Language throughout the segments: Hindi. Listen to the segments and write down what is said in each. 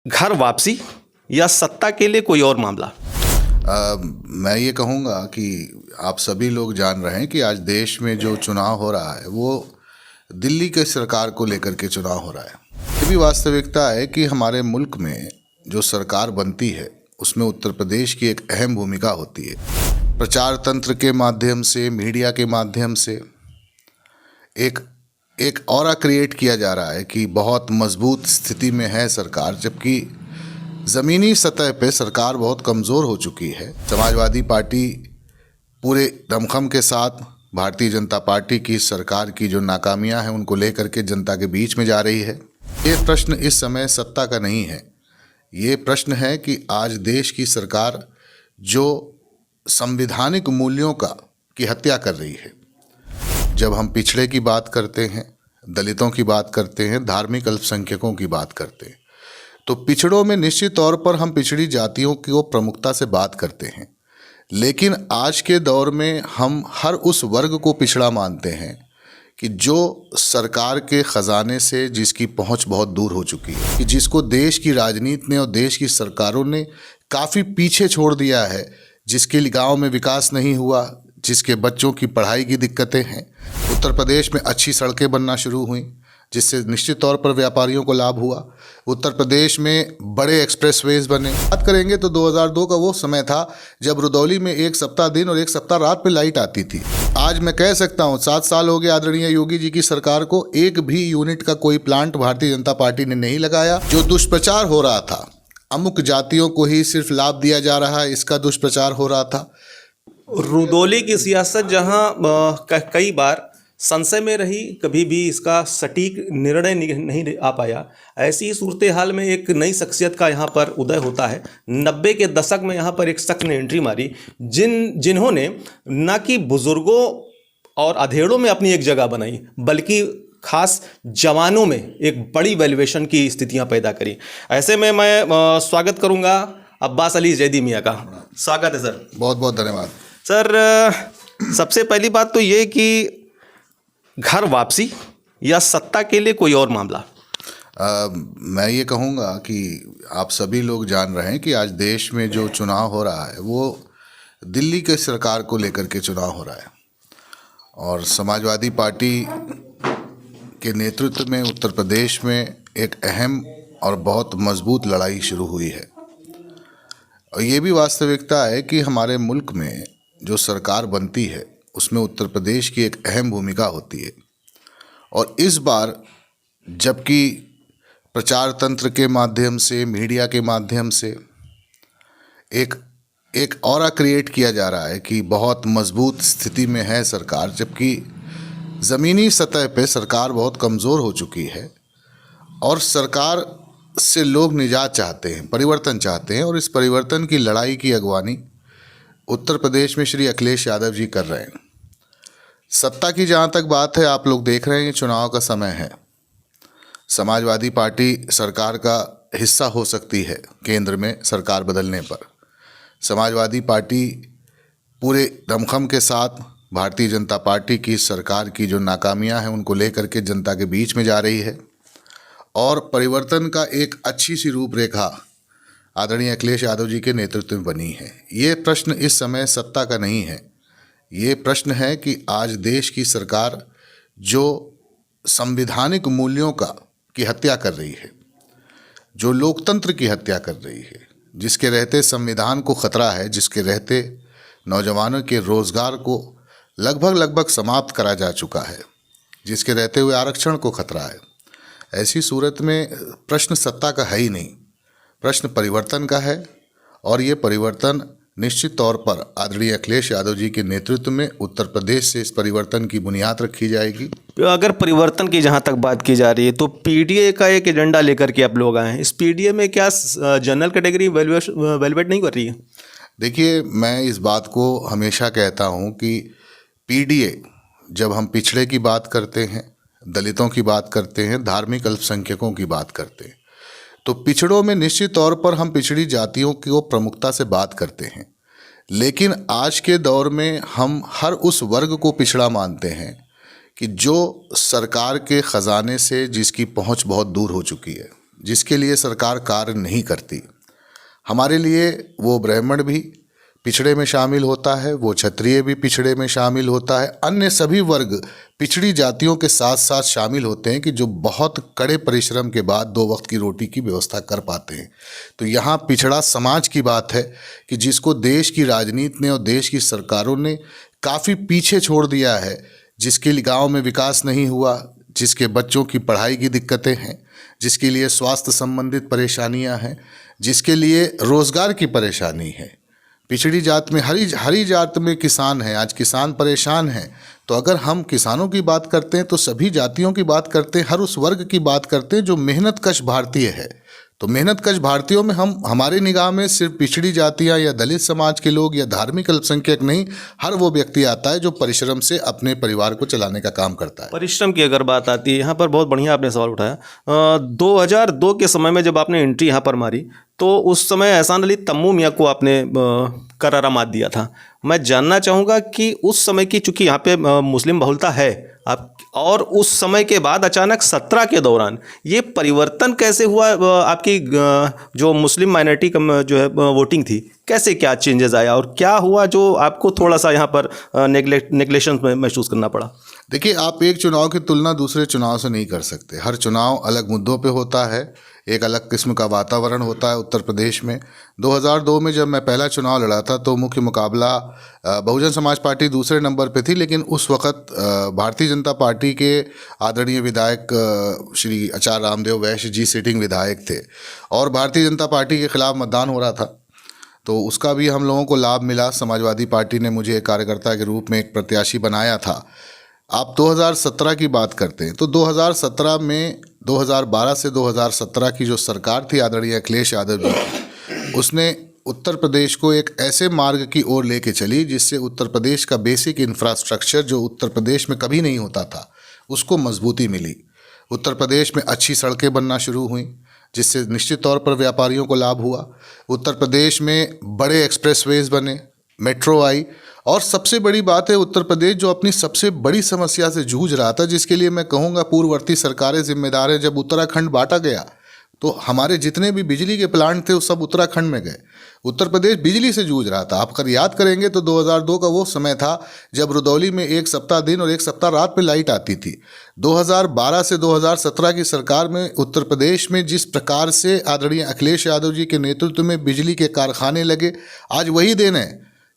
घर वापसी या सत्ता के लिए कोई और मामला? मैं ये कहूँगा कि आप सभी लोग जान रहे हैं कि आज देश में जो चुनाव हो रहा है वो दिल्ली के सरकार को लेकर के चुनाव हो रहा है। ये भी वास्तविकता है कि हमारे मुल्क में जो सरकार बनती है उसमें उत्तर प्रदेश की एक अहम भूमिका होती है। प्रचार तंत्र के माध्यम से, मीडिया के माध्यम से एक ऑरा क्रिएट किया जा रहा है कि बहुत मजबूत स्थिति में है सरकार, जबकि ज़मीनी सतह पे सरकार बहुत कमज़ोर हो चुकी है। समाजवादी पार्टी पूरे दमखम के साथ भारतीय जनता पार्टी की सरकार की जो नाकामियां हैं उनको लेकर के जनता के बीच में जा रही है। ये प्रश्न इस समय सत्ता का नहीं है, ये प्रश्न है कि आज देश की सरकार जो संवैधानिक मूल्यों की हत्या कर रही है। जब हम पिछड़े की बात करते हैं, दलितों की बात करते हैं, धार्मिक अल्पसंख्यकों की बात करते हैं, तो पिछड़ों में निश्चित तौर पर हम पिछड़ी जातियों की प्रमुखता से बात करते हैं, लेकिन आज के दौर में हम हर उस वर्ग को पिछड़ा मानते हैं कि जो सरकार के ख़जाने से जिसकी पहुंच बहुत दूर हो चुकी है, कि जिसको देश की राजनीति ने और देश की सरकारों ने काफ़ी पीछे छोड़ दिया है, जिसके गांव में विकास नहीं हुआ, जिसके बच्चों की पढ़ाई की दिक्कतें हैं। उत्तर प्रदेश में अच्छी सड़कें बनना शुरू हुई जिससे निश्चित तौर पर व्यापारियों को लाभ हुआ। उत्तर प्रदेश में बड़े एक्सप्रेसवेज बने। बात करेंगे तो 2002 का वो समय था जब रुदौली में एक सप्ताह दिन और एक सप्ताह रात पे लाइट आती थी। आज मैं कह सकता हूँ 7 साल हो गए आदरणीय योगी जी की सरकार को, एक भी यूनिट का कोई प्लांट भारतीय जनता पार्टी ने नहीं लगाया। जो दुष्प्रचार हो रहा था, अमुक जातियों को ही सिर्फ लाभ दिया जा रहा है, इसका दुष्प्रचार हो रहा था। रुदौली की सियासत जहां कई बार संशय में रही, कभी भी इसका सटीक निर्णय नहीं आ पाया, ऐसी सूरत हाल में एक नई शख्सियत का यहाँ पर उदय होता है। 90 के दशक में यहाँ पर एक शख्स ने एंट्री मारी जिन्होंने न कि बुजुर्गों और अधेड़ों में अपनी एक जगह बनाई, बल्कि खास जवानों में एक बड़ी वैल्यूएशन की स्थितियाँ पैदा करी। ऐसे में मैं स्वागत करूँगा अब्बास अली जैदी मियाँ का। स्वागत है सर। बहुत बहुत धन्यवाद सर। सबसे पहली बात तो ये कि घर वापसी या सत्ता के लिए कोई और मामला? मैं ये कहूँगा कि आप सभी लोग जान रहे हैं कि आज देश में जो चुनाव हो रहा है वो दिल्ली के सरकार को लेकर के चुनाव हो रहा है, और समाजवादी पार्टी के नेतृत्व में उत्तर प्रदेश में एक अहम और बहुत मजबूत लड़ाई शुरू हुई है। और ये भी वास्तविकता है कि हमारे मुल्क में जो सरकार बनती है उसमें उत्तर प्रदेश की एक अहम भूमिका होती है। और इस बार जबकि प्रचार तंत्र के माध्यम से, मीडिया के माध्यम से एक ऑरा क्रिएट किया जा रहा है कि बहुत मजबूत स्थिति में है सरकार, जबकि ज़मीनी सतह पे सरकार बहुत कमज़ोर हो चुकी है और सरकार से लोग निजात चाहते हैं, परिवर्तन चाहते हैं। और इस परिवर्तन की लड़ाई की अगवानी उत्तर प्रदेश में श्री अखिलेश यादव जी कर रहे हैं। सत्ता की जहाँ तक बात है, आप लोग देख रहे हैं चुनाव का समय है, समाजवादी पार्टी सरकार का हिस्सा हो सकती है केंद्र में सरकार बदलने पर। समाजवादी पार्टी पूरे दमखम के साथ भारतीय जनता पार्टी की सरकार की जो नाकामियां हैं उनको लेकर के जनता के बीच में जा रही है, और परिवर्तन का एक अच्छी सी रूपरेखा आदरणीय अखिलेश यादव जी के नेतृत्व में बनी है। ये प्रश्न इस समय सत्ता का नहीं है, ये प्रश्न है कि आज देश की सरकार जो संवैधानिक मूल्यों की हत्या कर रही है, जो लोकतंत्र की हत्या कर रही है, जिसके रहते संविधान को खतरा है, जिसके रहते नौजवानों के रोज़गार को लगभग समाप्त करा जा चुका है, जिसके रहते हुए आरक्षण को खतरा है। ऐसी सूरत में प्रश्न सत्ता का है ही नहीं, प्रश्न परिवर्तन का है। और ये परिवर्तन निश्चित तौर पर आदरणीय अखिलेश यादव जी के नेतृत्व में उत्तर प्रदेश से इस परिवर्तन की बुनियाद रखी जाएगी। अगर परिवर्तन की जहाँ तक बात की जा रही है तो पीडीए का एक एजेंडा लेकर के आप लोग आए हैं। इस पीडीए में क्या जनरल कैटेगरी वैल्यूएट नहीं कर रही है? देखिए, मैं इस बात को हमेशा कहता हूँ कि पीडीए, जब हम पिछड़े की बात करते हैं, दलितों की बात करते हैं, धार्मिक अल्पसंख्यकों की बात करते हैं, तो पिछड़ों में निश्चित तौर पर हम पिछड़ी जातियों की प्रमुखता से बात करते हैं, लेकिन आज के दौर में हम हर उस वर्ग को पिछड़ा मानते हैं कि जो सरकार के ख़जाने से जिसकी पहुंच बहुत दूर हो चुकी है, जिसके लिए सरकार कार्य नहीं करती। हमारे लिए वो ब्राह्मण भी पिछड़े में शामिल होता है, वो क्षत्रिय भी पिछड़े में शामिल होता है, अन्य सभी वर्ग पिछड़ी जातियों के साथ साथ शामिल होते हैं कि जो बहुत कड़े परिश्रम के बाद 2 वक्त की रोटी की व्यवस्था कर पाते हैं। तो यहाँ पिछड़ा समाज की बात है कि जिसको देश की राजनीति ने और देश की सरकारों ने काफ़ी पीछे छोड़ दिया है, जिसके लिए गाँव में विकास नहीं हुआ, जिसके बच्चों की पढ़ाई की दिक्कतें हैं, जिसके लिए स्वास्थ्य संबंधित परेशानियां हैं, जिसके लिए रोज़गार की परेशानी है। पिछड़ी जात में हरी जात में किसान हैं, आज किसान परेशान हैं। तो अगर हम किसानों की बात करते हैं तो सभी जातियों की बात करते हैं, हर उस वर्ग की बात करते हैं जो मेहनतकश भारतीय है। तो मेहनतकश भारतीयों में हमारी निगाह में सिर्फ पिछड़ी जातियाँ या दलित समाज के लोग या धार्मिक अल्पसंख्यक नहीं, हर वो व्यक्ति आता है जो परिश्रम से अपने परिवार को चलाने का काम करता है। परिश्रम की अगर बात आती है यहाँ पर, बहुत बढ़िया आपने सवाल उठाया। 2002 के समय में जब आपने एंट्री यहाँ पर मारी तो उस समय एहसान अली तम्मू मियाँ को आपने करारा मात दिया था। मैं जानना चाहूँगा कि उस समय की, चूँकि यहाँ पे मुस्लिम बहुलता है आप, और उस समय के बाद अचानक 17 के दौरान ये परिवर्तन कैसे हुआ? आपकी जो मुस्लिम माइनॉरिटी जो है वोटिंग थी, कैसे क्या चेंजेस आया और क्या हुआ जो आपको थोड़ा सा यहाँ पर नेग्लेक्शन महसूस करना पड़ा? देखिए, आप एक चुनाव की तुलना दूसरे चुनाव से नहीं कर सकते। हर चुनाव अलग मुद्दों पे होता है, एक अलग किस्म का वातावरण होता है। उत्तर प्रदेश में 2002 में जब मैं पहला चुनाव लड़ा था तो मुख्य मुकाबला बहुजन समाज पार्टी दूसरे नंबर पे थी, लेकिन उस वक़्त भारतीय जनता पार्टी के आदरणीय विधायक श्री आचार्य रामदेव वैश्य जी सिटिंग विधायक थे और भारतीय जनता पार्टी के खिलाफ मतदान हो रहा था। तो उसका भी हम लोगों को लाभ मिला। समाजवादी पार्टी ने मुझे एक कार्यकर्ता के रूप में एक प्रत्याशी बनाया था। आप 2017 की बात करते हैं तो 2017 में 2012 से 2017 की जो सरकार थी आदरणीय अखिलेश यादव जी की, उसने उत्तर प्रदेश को एक ऐसे मार्ग की ओर लेके चली जिससे उत्तर प्रदेश का बेसिक इंफ्रास्ट्रक्चर जो उत्तर प्रदेश में कभी नहीं होता था उसको मजबूती मिली। उत्तर प्रदेश में अच्छी सड़कें बनना शुरू हुई जिससे निश्चित तौर पर व्यापारियों को लाभ हुआ। उत्तर प्रदेश में बड़े एक्सप्रेसवेज बने, मेट्रो आई और सबसे बड़ी बात है उत्तर प्रदेश जो अपनी सबसे बड़ी समस्या से जूझ रहा था, जिसके लिए मैं कहूँगा पूर्ववर्ती सरकारें जिम्मेदार हैं। जब उत्तराखंड बांटा गया तो हमारे जितने भी बिजली के प्लांट थे वो सब उत्तराखंड में गए। उत्तर प्रदेश बिजली से जूझ रहा था। आप अगर याद करेंगे तो 2002 का वो समय था जब रुदौली में 1 सप्ताह दिन और 1 सप्ताह रात पे लाइट आती थी। 2012 से 2017 की सरकार में उत्तर प्रदेश में जिस प्रकार से आदरणीय अखिलेश यादव जी के नेतृत्व में बिजली के कारखाने लगे, आज वही दिन है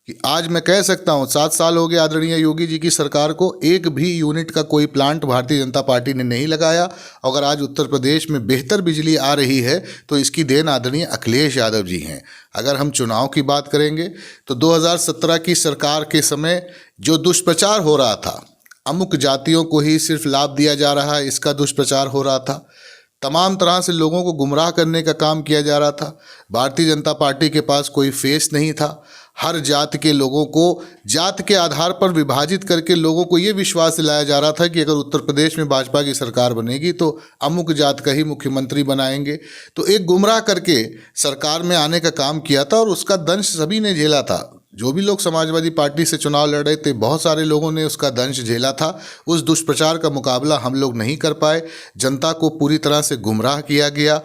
कि आज मैं कह सकता हूँ 7 साल हो गए आदरणीय योगी जी की सरकार को, एक भी यूनिट का कोई प्लांट भारतीय जनता पार्टी ने नहीं लगाया। अगर आज उत्तर प्रदेश में बेहतर बिजली आ रही है तो इसकी देन आदरणीय अखिलेश यादव जी हैं। अगर हम चुनाव की बात करेंगे तो 2017 की सरकार के समय जो दुष्प्रचार हो रहा था, अमुक जातियों को ही सिर्फ लाभ दिया जा रहा है, इसका दुष्प्रचार हो रहा था। तमाम तरह से लोगों को गुमराह करने का काम किया जा रहा था। भारतीय जनता पार्टी के पास कोई फेस नहीं था। हर जात के लोगों को जात के आधार पर विभाजित करके लोगों को ये विश्वास दिलाया जा रहा था कि अगर उत्तर प्रदेश में भाजपा की सरकार बनेगी तो अमुक जात का ही मुख्यमंत्री बनाएंगे। तो एक गुमराह करके सरकार में आने का काम किया था और उसका दंश सभी ने झेला था। जो भी लोग समाजवादी पार्टी से चुनाव लड़ रहे थे, बहुत सारे लोगों ने उसका दंश झेला था। उस दुष्प्रचार का मुकाबला हम लोग नहीं कर पाए। जनता को पूरी तरह से गुमराह किया गया,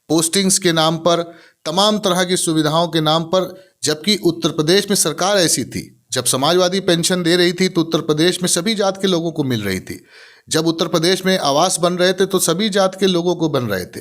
पोस्टिंग्स के नाम पर, तमाम तरह की सुविधाओं के नाम पर। जबकि उत्तर प्रदेश में सरकार ऐसी थी, जब समाजवादी पेंशन दे रही थी तो उत्तर प्रदेश में सभी जात के लोगों को मिल रही थी। जब उत्तर प्रदेश में आवास बन रहे थे तो सभी जात के लोगों को बन रहे थे।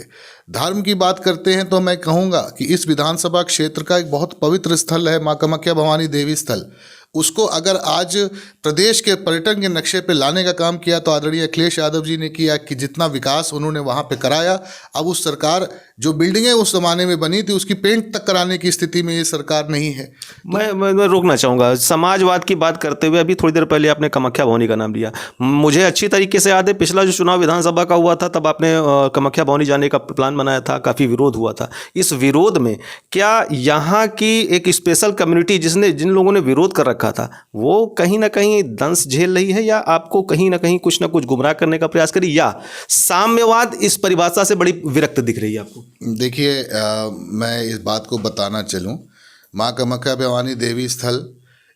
धर्म की बात करते हैं तो मैं कहूँगा कि इस विधानसभा क्षेत्र का एक बहुत पवित्र स्थल है माँ कामाख्या भवानी देवी स्थल। उसको अगर आज प्रदेश के पर्यटन के नक्शे पे लाने का काम किया तो आदरणीय अखिलेश यादव जी ने किया कि जितना विकास उन्होंने वहाँ पे कराया, अब उस सरकार जो बिल्डिंगें उस ज़माने में बनी थी उसकी पेंट तक कराने की स्थिति में ये सरकार नहीं है। मैं रोकना चाहूँगा समाजवाद की बात करते हुए। अभी थोड़ी देर पहले आपने कामाख्या भवानी का नाम लिया। मुझे अच्छी तरीके से याद है पिछला जो चुनाव विधानसभा का हुआ था तब आपने कामाख्या भवानी जाने का प्लान बनाया था, काफ़ी विरोध हुआ था। इस विरोध में क्या यहाँ की एक स्पेशल कम्युनिटी जिन लोगों ने विरोध कर रखा था वो कहीं ना कहीं दंश झेल रही है, या आपको कहीं ना कहीं कुछ ना कुछ गुमराह करने का प्रयास करी, या साम्यवाद इस परिभाषा से बड़ी विरक्त दिख रही है आपको? देखिए, मैं इस बात को बताना चलूँ, माँ कामाख्या भवानी देवी स्थल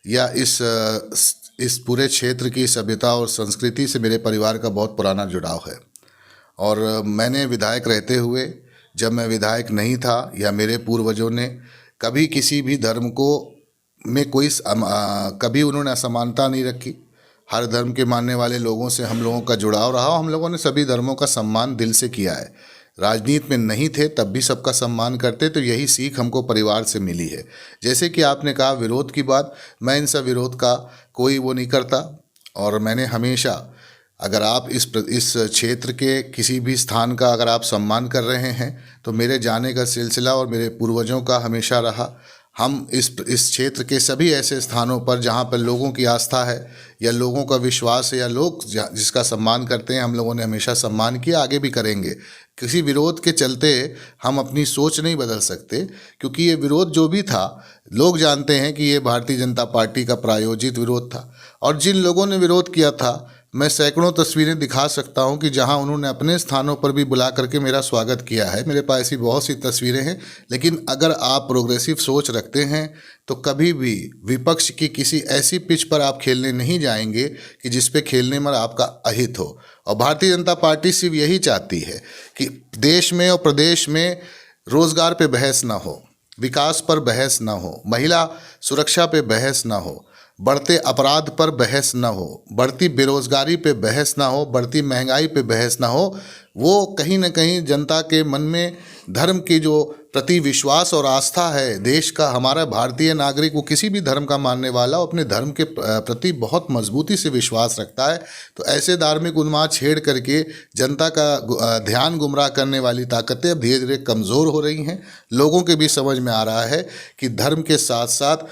या इस पूरे क्षेत्र की सभ्यता और संस्कृति से मेरे परिवार का बहुत पुराना जुड़ाव है। और मैंने विधायक रहते हुए जब मैं विधायक नहीं था या मेरे पूर्वजों ने कभी किसी भी धर्म को में कभी उन्होंने असमानता नहीं रखी। हर धर्म के मानने वाले लोगों से हम लोगों का जुड़ाव रहा। हम लोगों ने सभी धर्मों का सम्मान दिल से किया है। राजनीति में नहीं थे तब भी सबका सम्मान करते, तो यही सीख हमको परिवार से मिली है। जैसे कि आपने कहा विरोध की बात, मैं इन सब विरोध का कोई वो नहीं करता। और मैंने हमेशा, अगर आप इस क्षेत्र के किसी भी स्थान का अगर आप सम्मान कर रहे हैं तो मेरे जाने का सिलसिला और मेरे पूर्वजों का हमेशा रहा। हम इस क्षेत्र के सभी ऐसे स्थानों पर जहाँ पर लोगों की आस्था है या लोगों का विश्वास है या लोग जिसका सम्मान करते हैं, हम लोगों ने हमेशा सम्मान किया, आगे भी करेंगे। किसी विरोध के चलते हम अपनी सोच नहीं बदल सकते, क्योंकि ये विरोध जो भी था, लोग जानते हैं कि ये भारतीय जनता पार्टी का प्रायोजित विरोध था। और जिन लोगों ने विरोध किया था, मैं सैकड़ों तस्वीरें दिखा सकता हूं कि जहां उन्होंने अपने स्थानों पर भी बुला करके मेरा स्वागत किया है। मेरे पास ऐसी बहुत सी तस्वीरें हैं। लेकिन अगर आप प्रोग्रेसिव सोच रखते हैं तो कभी भी विपक्ष की किसी ऐसी पिच पर आप खेलने नहीं जाएंगे कि जिस पे खेलने में आपका अहित हो। और भारतीय जनता पार्टी सिर्फ यही चाहती है कि देश में और प्रदेश में रोज़गार पे बहस ना हो, विकास पर बहस ना हो, महिला सुरक्षा पे बहस ना हो, बढ़ते अपराध पर बहस ना हो, बढ़ती बेरोज़गारी पे बहस ना हो, बढ़ती महंगाई पे बहस ना हो। वो कहीं ना कहीं जनता के मन में धर्म की जो प्रति विश्वास और आस्था है, देश का हमारा भारतीय नागरिक, वो किसी भी धर्म का मानने वाला अपने धर्म के प्रति बहुत मजबूती से विश्वास रखता है। तो ऐसे धार्मिक उन्माद छेड़ करके जनता का ध्यान गुमराह करने वाली ताकतें अब धीरे धीरे कमज़ोर हो रही हैं। लोगों के भी समझ में आ रहा है कि धर्म के साथ साथ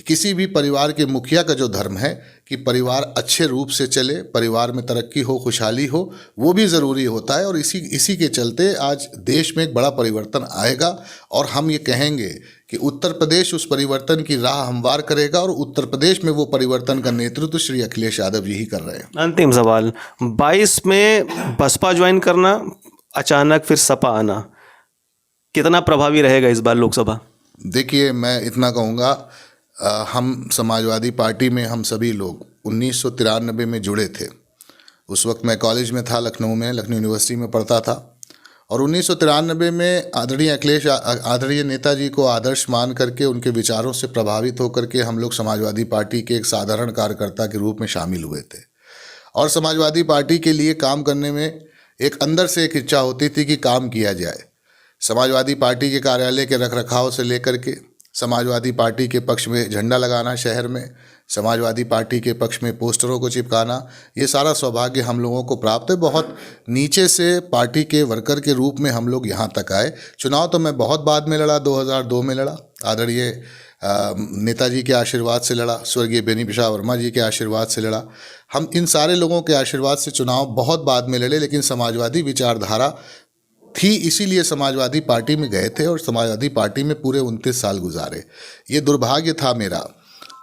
किसी भी परिवार के मुखिया का जो धर्म है कि परिवार अच्छे रूप से चले, परिवार में तरक्की हो, खुशहाली हो, वो भी ज़रूरी होता है। और इसी के चलते आज देश में एक बड़ा परिवर्तन आएगा। और हम ये कहेंगे कि उत्तर प्रदेश उस परिवर्तन की राह हमवार करेगा, और उत्तर प्रदेश में वो परिवर्तन का नेतृत्व श्री अखिलेश यादव जी ही कर रहे हैं। अंतिम सवाल, 22 में बसपा ज्वाइन करना, अचानक फिर सपा आना, कितना प्रभावी रहेगा इस बार लोकसभा? देखिए, मैं इतना कहूँगा, हम समाजवादी पार्टी में हम सभी लोग 1993 में जुड़े थे। उस वक्त मैं कॉलेज में था, लखनऊ यूनिवर्सिटी में पढ़ता था। और 1993 में आदरणीय नेताजी को आदर्श मान करके, उनके विचारों से प्रभावित होकर के हम लोग समाजवादी पार्टी के एक साधारण कार्यकर्ता के रूप में शामिल हुए थे। और समाजवादी पार्टी के लिए काम करने में एक अंदर से एक इच्छा होती थी कि काम किया जाए। समाजवादी पार्टी के कार्यालय के रखरखाव से लेकर के समाजवादी पार्टी के पक्ष में झंडा लगाना, शहर में समाजवादी पार्टी के पक्ष में पोस्टरों को चिपकाना, ये सारा सौभाग्य हम लोगों को प्राप्त है। बहुत नीचे से पार्टी के वर्कर के रूप में हम लोग यहाँ तक आए। चुनाव तो मैं बहुत बाद में लड़ा, 2002 में लड़ा, आदरणीय नेताजी के आशीर्वाद से लड़ा, स्वर्गीय बेनी प्रसाद वर्मा जी के आशीर्वाद से लड़ा। हम इन सारे लोगों के आशीर्वाद से चुनाव बहुत बाद में लड़े, लेकिन समाजवादी विचारधारा थी, इसीलिए समाजवादी पार्टी में गए थे और समाजवादी पार्टी में पूरे 29 साल गुजारे। ये दुर्भाग्य था मेरा,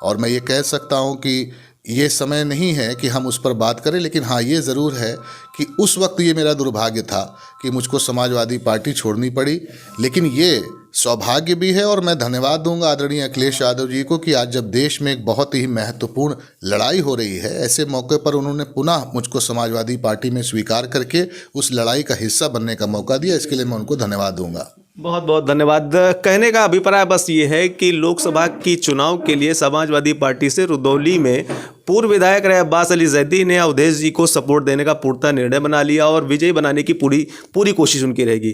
और मैं ये कह सकता हूँ कि ये समय नहीं है कि हम उस पर बात करें, लेकिन हाँ, ये ज़रूर है कि उस वक्त ये मेरा दुर्भाग्य था कि मुझको समाजवादी पार्टी छोड़नी पड़ी। लेकिन ये सौभाग्य भी है, और मैं धन्यवाद दूंगा आदरणीय अखिलेश यादव जी को कि आज जब देश में एक बहुत ही महत्वपूर्ण लड़ाई हो रही है, ऐसे मौके पर उन्होंने पुनः मुझको समाजवादी पार्टी में स्वीकार करके उस लड़ाई का हिस्सा बनने का मौका दिया। इसके लिए मैं उनको धन्यवाद दूंगा। बहुत बहुत धन्यवाद। कहने का अभिप्राय बस ये है कि लोकसभा की चुनाव के लिए समाजवादी पार्टी से रुदौली में पूर्व विधायक रहे अब्बास अली जैदी ने अवधेश जी को सपोर्ट देने का पूर्णतः निर्णय बना लिया, और विजयी बनाने की पूरी कोशिश उनकी रहेगी।